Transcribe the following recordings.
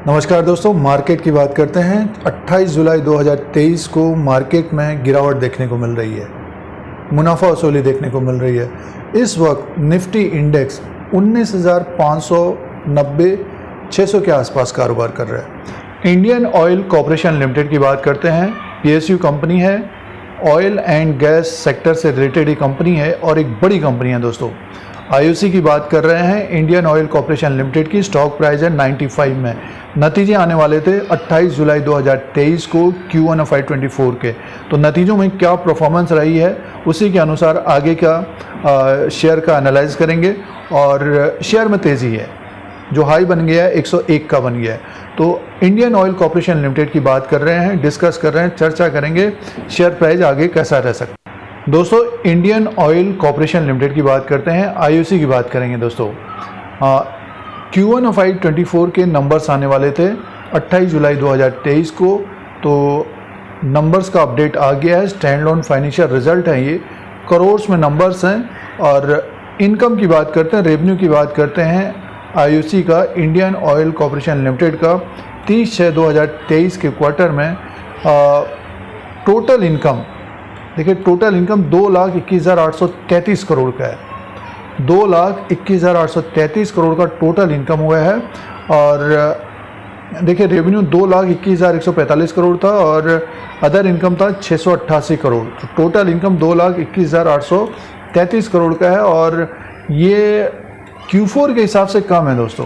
नमस्कार दोस्तों, मार्केट की बात करते हैं। 28 जुलाई 2023 को मार्केट में गिरावट देखने को मिल रही है, मुनाफा वसूली देखने को मिल रही है। इस वक्त निफ्टी इंडेक्स 19,590 600 के आसपास कारोबार कर रहा है। इंडियन ऑयल कॉरपोरेशन लिमिटेड की बात करते हैं। पीएसयू कंपनी है, ऑयल एंड गैस सेक्टर से रिलेटेड ये कंपनी है और एक बड़ी कंपनी है दोस्तों। आईओसी की बात कर रहे हैं। इंडियन ऑयल कॉरपोरेशन लिमिटेड की स्टॉक प्राइस है 95 में। नतीजे आने वाले थे 28 जुलाई 2023 को Q1 FY 24 के। तो नतीजों में क्या परफॉर्मेंस रही है उसी के अनुसार आगे का शेयर का एनालाइज करेंगे। और शेयर में तेज़ी है, जो हाई बन गया है 101 का बन गया है। तो इंडियन ऑयल कॉरपोरेशन लिमिटेड की बात कर रहे हैं, डिस्कस कर रहे हैं, चर्चा करेंगे शेयर प्राइस आगे कैसा रह सकता है। दोस्तों, इंडियन ऑयल कॉरपोरेशन लिमिटेड की बात करते हैं, आईओसी की बात करेंगे दोस्तों। Q1 FY 24 के नंबर्स आने वाले थे 28 जुलाई 2023 को। तो नंबर्स का अपडेट आ गया है। स्टैंड लोन फाइनेंशियल रिजल्ट है, ये करोड़्स में नंबर्स हैं। और इनकम की बात करते हैं, रेवेन्यू की बात करते हैं। आईओसी का, इंडियन ऑयल कॉरपोरेशन लिमिटेड का 30/6/2023 के क्वार्टर में टोटल इनकम देखिए, टोटल इनकम 2,21,833 करोड़ का है। 2,21,833 करोड़ का टोटल इनकम हुआ है। और देखिए, रेवेन्यू 2,21,145 करोड़ था और अदर इनकम था 688 करोड़। तो टोटल इनकम 2,21,833 करोड़ का है। और ये Q4 के हिसाब से कम है दोस्तों।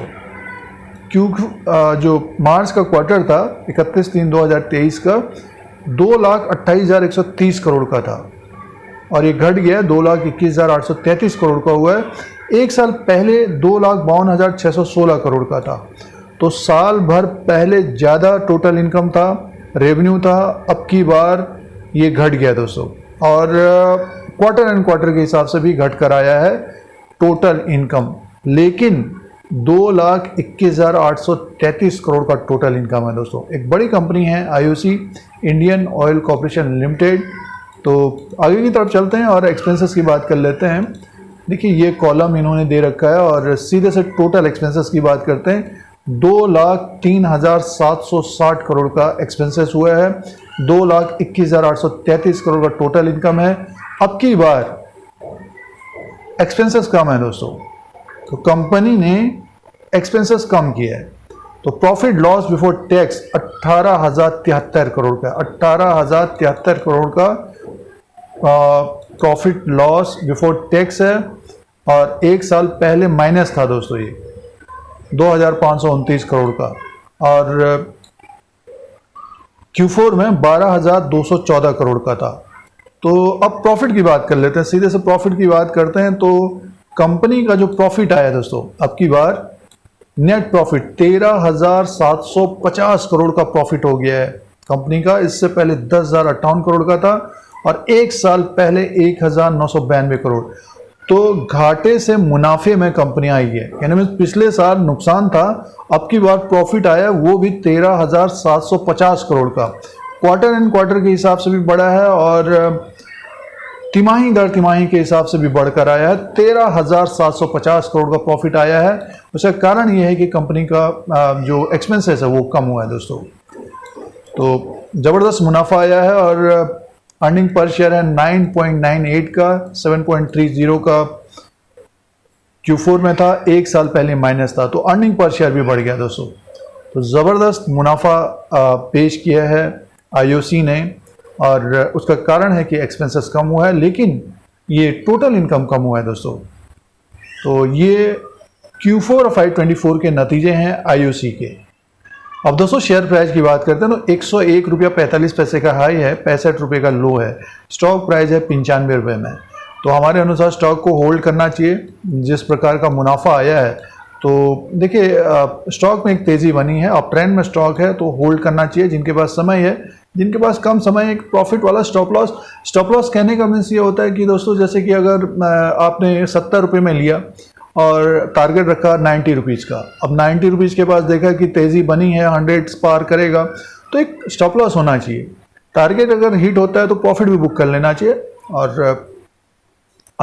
जो मार्च का क्वार्टर था 31/3/2023 का 2,28,130 करोड़ का था और ये घट गया 2,21,833 करोड़ का हुआ है। एक साल पहले 2,52,616 करोड़ का था। तो साल भर पहले ज़्यादा टोटल इनकम था, रेवेन्यू था। अब की बार ये घट गया दोस्तों। और क्वार्टर एंड क्वार्टर के हिसाब से भी घट कर आया है टोटल इनकम। लेकिन 2,21,833 करोड़ का टोटल इनकम है दोस्तों। एक बड़ी कंपनी है IOC, Indian oil corporation limited. तो आगे की तरफ चलते हैं और एक्सपेंसेस की बात कर लेते हैं। देखिए, ये कॉलम इन्होंने दे रखा है और सीधे से टोटल एक्सपेंसेस की बात करते हैं। 2,03,760 करोड़ का एक्सपेंसेस हुआ है। 2,21,833 करोड़ का टोटल इनकम है। अब की बार एक्सपेंसेस कम है दोस्तों, तो कंपनी ने एक्सपेंसेस कम किया है। तो profit loss before tax 18,073 crore का, 18,073 करोड़ का प्रॉफिट लॉस बिफोर टैक्स है। और एक साल पहले माइनस था दोस्तों, ये 2,529 करोड़ का। और Q4 में 12,214 करोड़ का था। तो अब प्रॉफिट की बात कर लेते हैं, सीधे से प्रॉफिट की बात करते हैं। तो कंपनी का जो प्रॉफिट आया दोस्तों, अब की बार नेट प्रॉफिट 13,750 करोड़ का प्रॉफिट हो गया है कंपनी का। इससे पहले 10,058 करोड़ का था और एक साल पहले 1,992 करोड़। तो घाटे से मुनाफे में कंपनी आई है, यानी पिछले साल नुकसान था, अब की बार प्रॉफिट आया, वो भी 13,750 करोड़ का। क्वार्टर एंड क्वार्टर के हिसाब से भी बड़ा है और तिमाही दर तिमाही के हिसाब से भी बढ़कर आया है। 13,750 करोड़ का प्रॉफिट आया है। उसका कारण यह है कि कंपनी का जो एक्सपेंसेस है वो कम हुआ है दोस्तों। तो ज़बरदस्त मुनाफा आया है और अर्निंग पर शेयर है 9.98 का, 7.30 का Q4 में था, एक साल पहले माइनस था। तो अर्निंग पर शेयर भी बढ़ गया दोस्तों। तो ज़बरदस्त मुनाफा पेश किया है आईओसी ने और उसका कारण है कि एक्सपेंसेस कम हुआ है, लेकिन ये टोटल इनकम कम हुआ है दोस्तों। तो ये Q4 FY 24 के नतीजे हैं आईओसी के। अब दोस्तों, शेयर प्राइस की बात करते हैं तो 101 रुपया 45 पैसे का हाई है, 65 रुपये का लो है। स्टॉक प्राइस है 95 रुपये में। तो हमारे अनुसार स्टॉक को होल्ड करना चाहिए। जिस प्रकार का मुनाफा आया है, तो देखिए स्टॉक में एक तेज़ी बनी है, अप ट्रेंड में स्टॉक है, तो होल्ड करना चाहिए। जिनके पास समय है, जिनके पास कम समय है, एक प्रॉफिट वाला स्टॉप लॉस कहने का मीन्स ये होता है कि दोस्तों, जैसे कि अगर आपने 70 रुपये में लिया और टारगेट रखा 90 रुपीज़ का, अब 90 रुपीज़ के पास देखा कि तेज़ी बनी है, 100 पार करेगा, तो एक स्टॉप लॉस होना चाहिए। टारगेट अगर हिट होता है तो प्रॉफिट भी बुक कर लेना चाहिए। और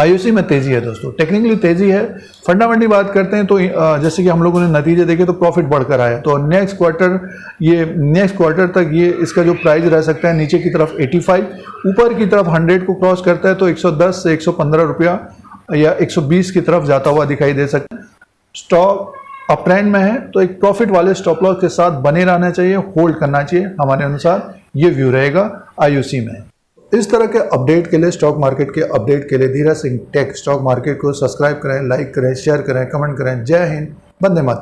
आईओसी में तेजी है दोस्तों, टेक्निकली तेजी है। फंडामेंटली बात करते हैं तो जैसे कि हम लोगों ने नतीजे देखे तो प्रॉफिट बढ़कर आया, तो नेक्स्ट क्वार्टर तक ये इसका जो प्राइस रह सकता है नीचे की तरफ 85, ऊपर की तरफ 100 को क्रॉस करता है तो 110 से 115 रुपया या 120 की तरफ जाता हुआ दिखाई दे सकता है। स्टॉक अप ट्रेंड में है तो एक प्रॉफिट वाले स्टॉप लॉस के साथ बने रहना चाहिए, होल्ड करना चाहिए, हमारे अनुसार ये व्यू रहेगा आईओसी में। इस तरह के अपडेट के लिए, स्टॉक मार्केट के अपडेट के लिए Dheeraj Singh take stock market को सब्सक्राइब करें, लाइक करें, शेयर करें, कमेंट करें। जय हिंद, वंदे मातरम।